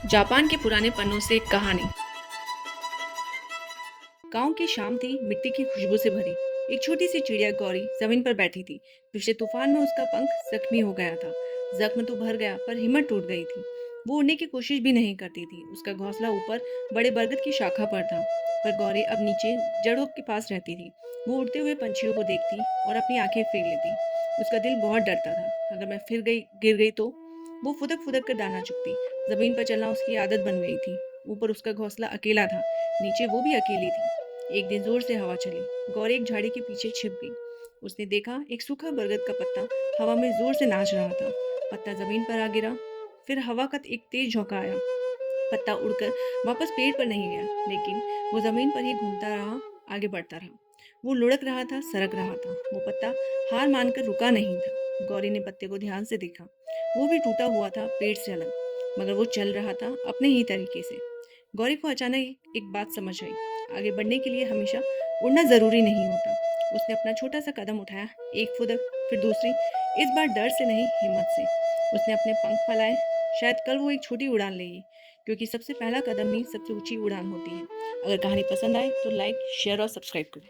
Japan के पुराने पन्नों से एक कहानी। गांव की शाम थी, मिट्टी की खुशबू से भरी। एक छोटी सी चिड़िया गौरी जमीन पर बैठी थी। पिछले तूफान में उसका पंख जख्मी हो गया था। जख्म तो भर गया पर हिम्मत टूट गई थी। वो उड़ने की कोशिश भी नहीं करती थी। उसका घोंसला ऊपर बड़े बरगद की शाखा पर था, पर गौरी अब नीचे जड़ों के पास रहती थी। वो उड़ते हुए पंछियों को देखती और अपनी आंखें फेर लेती। उसका दिल बहुत डरता था, अगर मैं फिर गई गिर गई तो। वो फुदक फुदक कर दाना चुगती। जमीन पर चलना उसकी आदत बन गई थी। ऊपर उसका घोंसला अकेला था, नीचे वो भी अकेली थी। एक दिन जोर से हवा चली। गौरी एक झाड़ी के पीछे छिप गई। उसने देखा एक सूखा बरगद का पत्ता हवा में जोर से नाच रहा था। पत्ता जमीन पर आ गिरा। फिर हवा का एक तेज झोंका आया। पत्ता उड़कर वापस पेड़ पर नहीं गया, लेकिन वो जमीन पर ही घूमता रहा, आगे बढ़ता रहा। वो लुढ़क रहा था, सरक रहा था। वो पत्ता हार मानकर रुका नहीं था। गौरी ने पत्ते को ध्यान से देखा। वो भी टूटा हुआ था, पेड़ से अलग, मगर वो चल रहा था अपने ही तरीके से। गौरी को अचानक एक बात समझ आई। आगे बढ़ने के लिए हमेशा उड़ना जरूरी नहीं होता। उसने अपना छोटा सा कदम उठाया, एक फुदक, फिर दूसरी। इस बार डर से नहीं, हिम्मत से। उसने अपने पंख फैलाए। शायद कल वो एक छोटी उड़ान लेगी, क्योंकि सबसे पहला कदम ही सबसे ऊंची उड़ान होती है। अगर कहानी पसंद आए तो लाइक, शेयर और सब्सक्राइब करें।